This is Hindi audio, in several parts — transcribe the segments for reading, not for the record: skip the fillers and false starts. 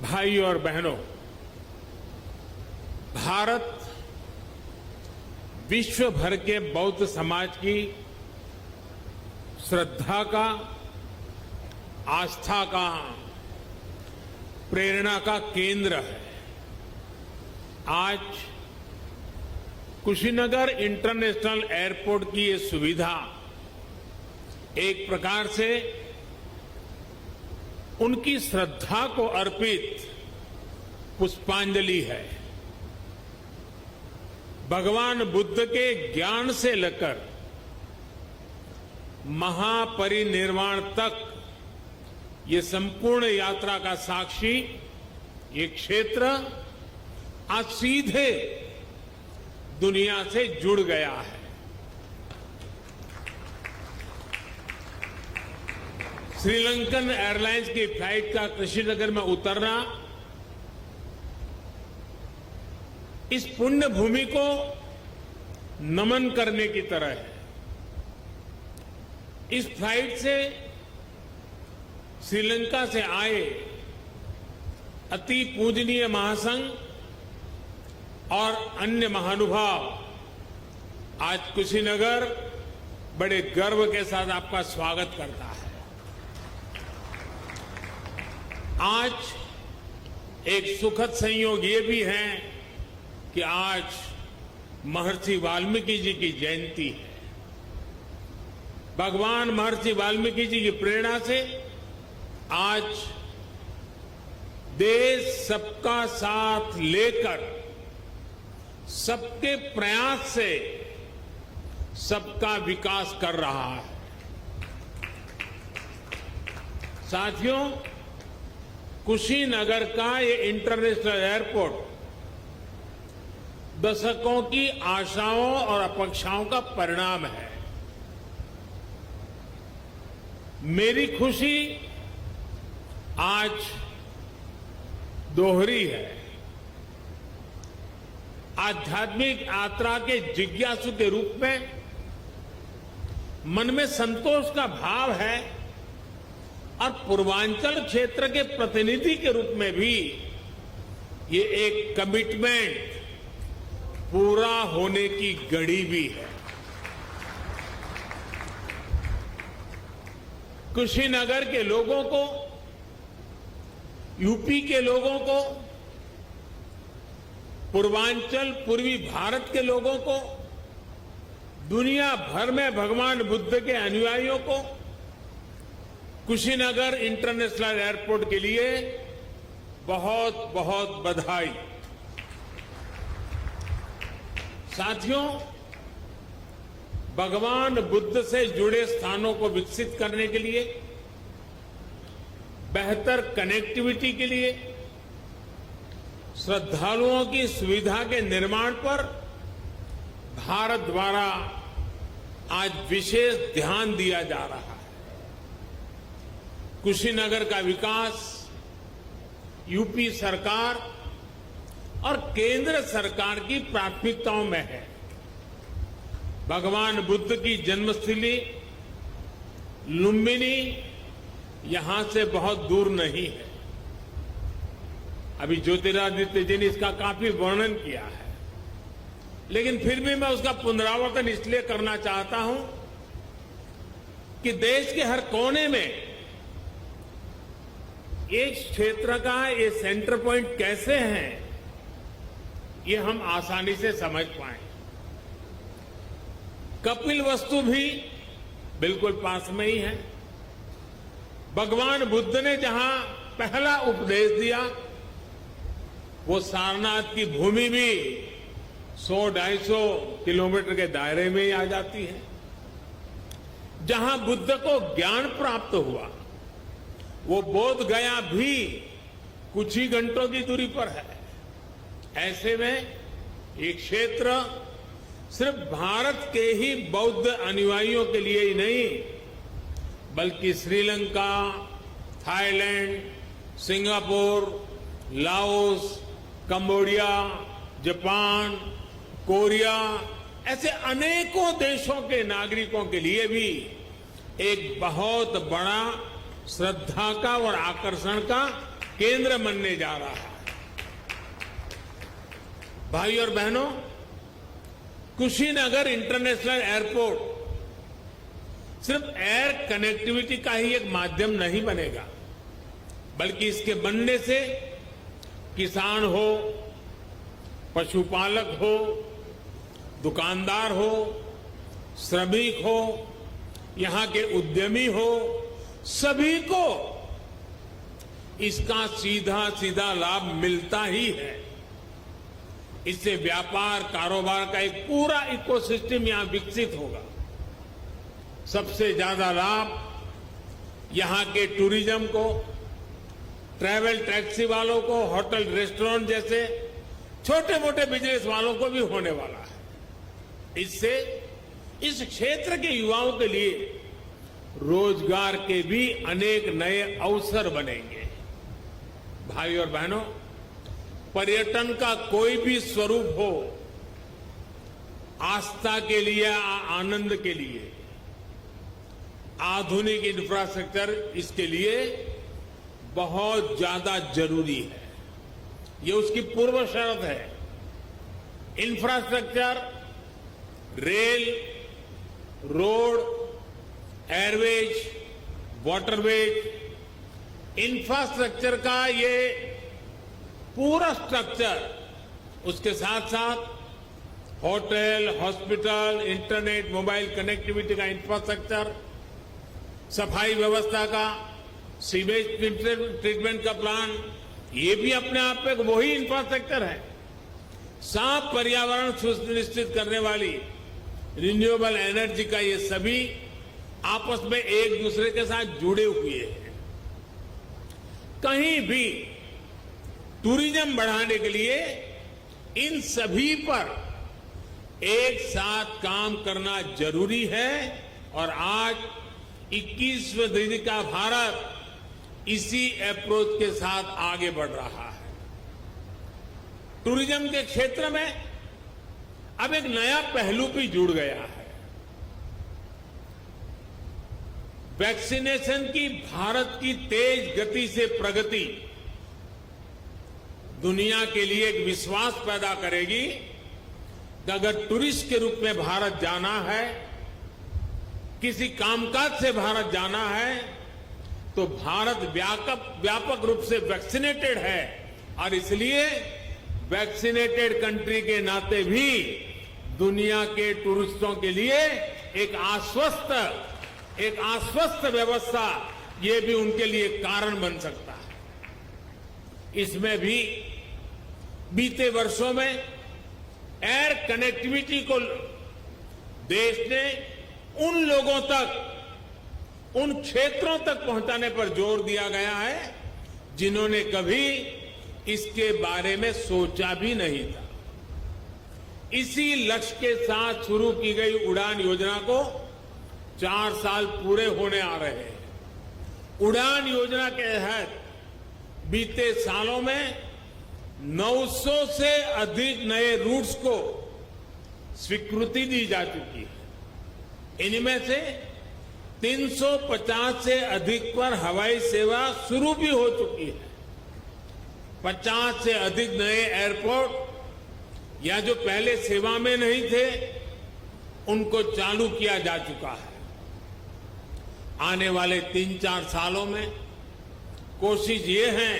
भाई और बहनों, भारत विश्व भर के बौद्ध समाज की श्रद्धा का, आस्था का, प्रेरणा का केंद्र है। आज कुशीनगर इंटरनेशनल एयरपोर्ट की ये सुविधा एक प्रकार से उनकी श्रद्धा को अर्पित पुष्पांजलि है। भगवान बुद्ध के ज्ञान से लेकर महापरिनिर्वाण तक ये संपूर्ण यात्रा का साक्षी ये क्षेत्र आज सीधे दुनिया से जुड़ गया है। श्रीलंकन एयरलाइंस की फ्लाइट का कुशीनगर में उतरना इस पुण्य भूमि को नमन करने की तरह है। इस फ्लाइट से श्रीलंका से आए अति पूजनीय महासंघ और अन्य महानुभाव आज कुशीनगर बड़े गर्व के साथ आपका स्वागत करता है। आज एक सुखद संयोग ये भी है कि आज महर्षि वाल्मीकि जी की जयंती है। भगवान महर्षि वाल्मीकि जी की प्रेरणा से आज देश सबका साथ लेकर, सबके प्रयास से सबका विकास कर रहा है। साथियों, कुशीनगर का ये इंटरनेशनल एयरपोर्ट दशकों की आशाओं और अपेक्षाओं का परिणाम है। मेरी खुशी आज दोहरी है। आध्यात्मिक यात्रा के जिज्ञासु के रूप में मन में संतोष का भाव है और पूर्वांचल क्षेत्र के प्रतिनिधि के रूप में भी ये एक कमिटमेंट पूरा होने की घड़ी भी है। कुशीनगर के लोगों को, यूपी के लोगों को, पूर्वांचल पूर्वी भारत के लोगों को, दुनिया भर में भगवान बुद्ध के अनुयायियों को कुशीनगर इंटरनेशनल एयरपोर्ट के लिए बहुत बहुत बधाई। साथियों, भगवान बुद्ध से जुड़े स्थानों को विकसित करने के लिए, बेहतर कनेक्टिविटी के लिए, श्रद्धालुओं की सुविधा के निर्माण पर भारत द्वारा आज विशेष ध्यान दिया जा रहा है। कुशीनगर का विकास यूपी सरकार और केंद्र सरकार की प्राथमिकताओं में है। भगवान बुद्ध की जन्मस्थली लुम्बिनी यहां से बहुत दूर नहीं है। अभी ज्योतिरादित्य जी ने इसका काफी वर्णन किया है, लेकिन फिर भी मैं उसका पुनरावर्तन इसलिए करना चाहता हूं कि देश के हर कोने में एक क्षेत्र का ये सेंटर पॉइंट कैसे है, ये हम आसानी से समझ पाए। कपिलवस्तु भी बिल्कुल पास में ही है। भगवान बुद्ध ने जहां पहला उपदेश दिया, वो सारनाथ की भूमि भी 100-250 किलोमीटर के दायरे में ही आ जाती है। जहां बुद्ध को ज्ञान प्राप्त हुआ, वो बोध गया भी कुछ ही घंटों की दूरी पर है। ऐसे में ये क्षेत्र सिर्फ भारत के ही बौद्ध अनुयायियों के लिए ही नहीं, बल्कि Sri Lanka, Thailand, Singapore, Laos, Cambodia, Japan, Korea, ऐसे अनेकों देशों के नागरिकों के लिए भी एक बहुत बड़ा श्रद्धा का और आकर्षण का केंद्र बनने जा रहा है। भाई और बहनों, कुशीनगर इंटरनेशनल एयरपोर्ट सिर्फ एयर कनेक्टिविटी का ही एक माध्यम नहीं बनेगा, बल्कि इसके बनने से किसान हो, पशुपालक हो, दुकानदार हो, श्रमिक हो, यहां के उद्यमी हो, सभी को इसका सीधा सीधा लाभ मिलता ही है। इससे व्यापार कारोबार का एक पूरा इकोसिस्टम यहां विकसित होगा। सबसे ज्यादा लाभ यहां के टूरिज्म को, ट्रैवल टैक्सी वालों को, होटल रेस्टोरेंट जैसे छोटे मोटे बिजनेस वालों को भी होने वाला है। इससे इस क्षेत्र के युवाओं के लिए रोजगार के भी अनेक नए अवसर बनेंगे। भाई और बहनों, पर्यटन का कोई भी स्वरूप हो, आस्था के लिए, आनंद के लिए आधुनिक इंफ्रास्ट्रक्चर इसके लिए बहुत ज्यादा जरूरी है। ये उसकी पूर्व शर्त है। Infrastructure, rail, road, Airways, waterways, infrastructure का ये पूरा स्ट्रक्चर, उसके साथ साथ hotel, hospital, internet, mobile connectivity का इंफ्रास्ट्रक्चर, सफाई व्यवस्था का, सीवेज ट्रीटमेंट का प्लान, ये भी अपने आप में वही इंफ्रास्ट्रक्चर है। साफ पर्यावरण सुनिश्चित करने वाली रिन्यूएबल एनर्जी का ये सभी आपस में एक दूसरे के साथ जुड़े हुए हैं। कहीं भी टूरिज्म बढ़ाने के लिए इन सभी पर एक साथ काम करना जरूरी है और आज 21वीं सदी का भारत इसी अप्रोच के साथ आगे बढ़ रहा है। टूरिज्म के क्षेत्र में अब एक नया पहलू भी जुड़ गया है। वैक्सीनेशन की भारत की तेज गति से प्रगति दुनिया के लिए एक विश्वास पैदा करेगी कि अगर टूरिस्ट के रूप में भारत जाना है, किसी कामकाज से भारत जाना है, तो भारत व्यापक रूप से वैक्सीनेटेड है और इसलिए वैक्सीनेटेड कंट्री के नाते भी दुनिया के टूरिस्टों के लिए एक आश्वस्त व्यवस्था ये भी उनके लिए कारण बन सकता है। इसमें भी बीते वर्षों में एयर कनेक्टिविटी को देश ने उन लोगों तक, उन क्षेत्रों तक पहुंचाने पर जोर दिया गया है जिन्होंने कभी इसके बारे में सोचा भी नहीं था। इसी लक्ष्य के साथ शुरू की गई उड़ान योजना को 4 साल पूरे होने आ रहे हैं। उड़ान योजना के तहत बीते सालों में 900 से अधिक नए रूट्स को स्वीकृति दी जा चुकी है। इनमें से 350 से अधिक पर हवाई सेवा शुरू भी हो चुकी है। 50 से अधिक नए एयरपोर्ट या जो पहले सेवा में नहीं थे, उनको चालू किया जा चुका है। आने वाले 3-4 सालों में कोशिश ये है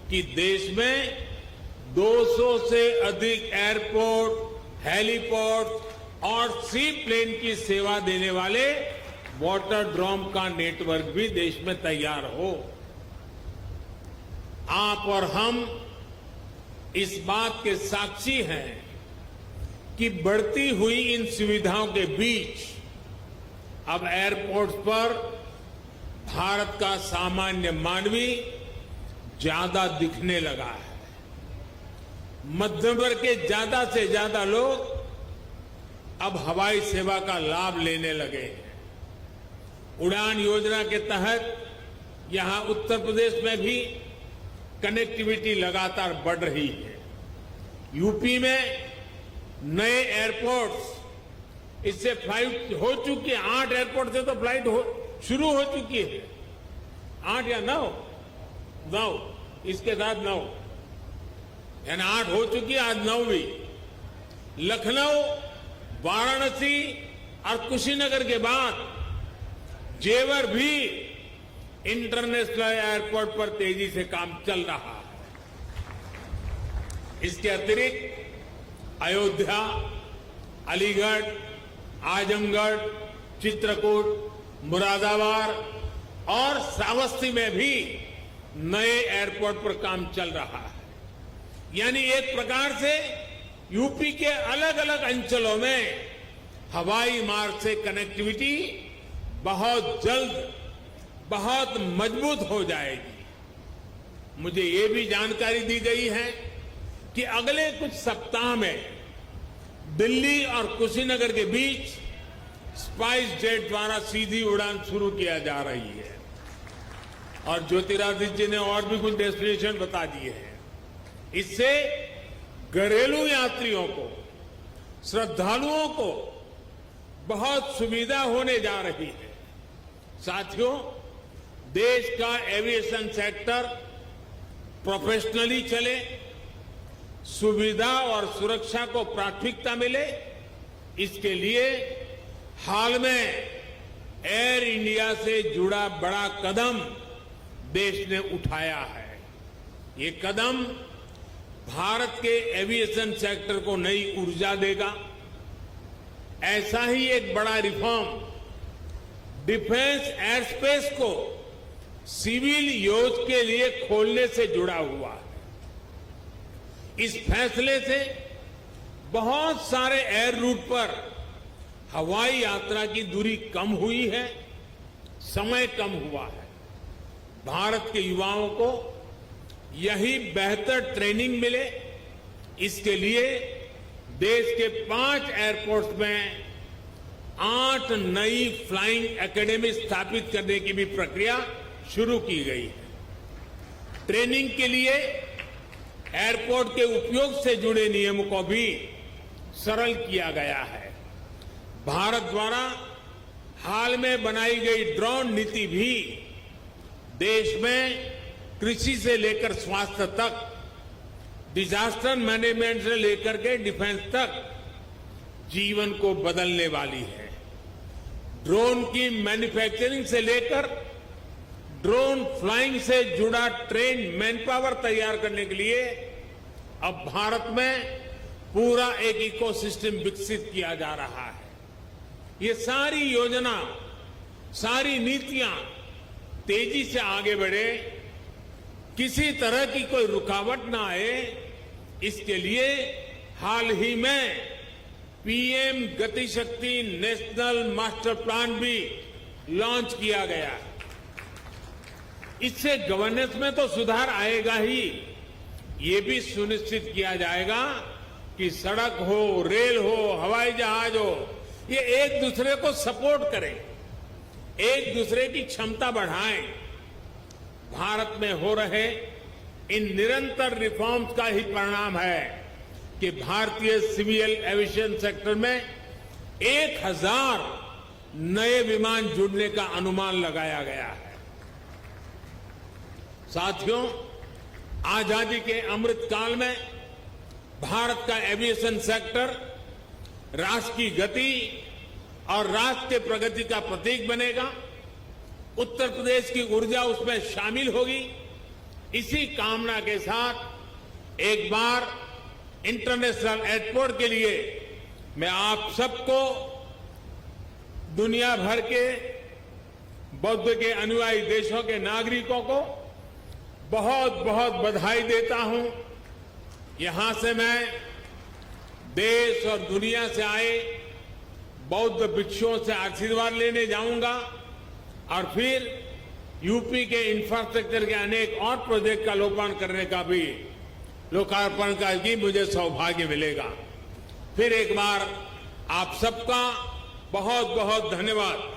कि देश में 200 से अधिक एयरपोर्ट, हेलीपोर्ट और सी प्लेन की सेवा देने वाले वाटर ड्रोम का नेटवर्क भी देश में तैयार हो। आप और हम इस बात के साक्षी हैं कि बढ़ती हुई इन सुविधाओं के बीच अब एयरपोर्ट्स पर भारत का सामान्य मानवी ज्यादा दिखने लगा है। मध्यम वर्ग के ज्यादा से ज्यादा लोग अब हवाई सेवा का लाभ लेने लगे हैं। उड़ान योजना के तहत यहां उत्तर प्रदेश में भी कनेक्टिविटी लगातार बढ़ रही है। यूपी में नए एयरपोर्ट्स, इससे फ्लाइट हो चुकी है। 8 एयरपोर्ट से तो फ्लाइट शुरू हो चुकी है। 8 या 9 इसके साथ 9, यानी 8 हो चुकी, आज 9वीं। लखनऊ, वाराणसी और कुशीनगर के बाद जेवर भी इंटरनेशनल एयरपोर्ट पर तेजी से काम चल रहा है। इसके अतिरिक्त अयोध्या, अलीगढ़, आजमगढ़, चित्रकूट, मुरादाबाद और श्रावस्ती में भी नए एयरपोर्ट पर काम चल रहा है। यानी एक प्रकार से यूपी के अलग अलग अंचलों में हवाई मार्ग से कनेक्टिविटी बहुत जल्द, बहुत मजबूत हो जाएगी। मुझे ये भी जानकारी दी गई है कि अगले कुछ सप्ताह में दिल्ली और कुशीनगर के बीच स्पाइस जेट द्वारा सीधी उड़ान शुरू किया जा रही है। और ज्योतिरादित्य जी ने और भी कुछ डेस्टिनेशन बता दिए हैं। इससे घरेलू यात्रियों को, श्रद्धालुओं को बहुत सुविधा होने जा रही है। साथियों, देश का एविएशन सेक्टर प्रोफेशनली चले, सुविधा और सुरक्षा को प्राथमिकता मिले, इसके लिए हाल में एयर इंडिया से जुड़ा बड़ा कदम देश ने उठाया है। ये कदम भारत के एविएशन सेक्टर को नई ऊर्जा देगा। ऐसा ही एक बड़ा रिफॉर्म डिफेंस एयर स्पेस को सिविल यूज के लिए खोलने से जुड़ा हुआ है। इस फैसले से बहुत सारे एयर रूट पर हवाई यात्रा की दूरी कम हुई है, समय कम हुआ है। भारत के युवाओं को यही बेहतर ट्रेनिंग मिले, इसके लिए देश के 5 एयरपोर्ट्स में 8 नई फ्लाइंग एकेडमी स्थापित करने की भी प्रक्रिया शुरू की गई है। ट्रेनिंग के लिए एयरपोर्ट के उपयोग से जुड़े नियमों को भी सरल किया गया है। भारत द्वारा हाल में बनाई गई ड्रोन नीति भी देश में कृषि से लेकर स्वास्थ्य तक, डिजास्टर मैनेजमेंट से लेकर के डिफेंस तक जीवन को बदलने वाली है। ड्रोन की मैन्युफैक्चरिंग से लेकर ड्रोन फ्लाइंग से जुड़ा ट्रेन मैन पावर तैयार करने के लिए अब भारत में पूरा एक इकोसिस्टम विकसित किया जा रहा है। ये सारी योजना, सारी नीतियां तेजी से आगे बढ़े, किसी तरह की कोई रुकावट ना आए, इसके लिए हाल ही में पीएम गति शक्ति नेशनल मास्टर प्लान भी लॉन्च किया गया है। इससे गवर्नेंस में तो सुधार आएगा ही, ये भी सुनिश्चित किया जाएगा कि सड़क हो, रेल हो, हवाई जहाज हो, ये एक दूसरे को सपोर्ट करें, एक दूसरे की क्षमता बढ़ाएं। भारत में हो रहे इन निरंतर रिफॉर्म्स का ही परिणाम है कि भारतीय सिविल एविएशन सेक्टर में 1000 नए विमान जुड़ने का अनुमान लगाया गया है। साथियों, आजादी के अमृत काल में भारत का एविएशन सेक्टर राष्ट्र की गति और राष्ट्र के प्रगति का प्रतीक बनेगा। उत्तर प्रदेश की ऊर्जा उसमें शामिल होगी। इसी कामना के साथ एक बार इंटरनेशनल एयरपोर्ट के लिए मैं आप सबको, दुनिया भर के बौद्ध के अनुयायी देशों के नागरिकों को बहुत बहुत बधाई देता हूं। यहां से मैं देश और दुनिया से आए बौद्ध भिक्षुओं से आशीर्वाद लेने जाऊंगा और फिर यूपी के इंफ्रास्ट्रक्चर के अनेक और प्रोजेक्ट का लोकार्पण का भी मुझे सौभाग्य मिलेगा। फिर एक बार आप सबका बहुत बहुत धन्यवाद।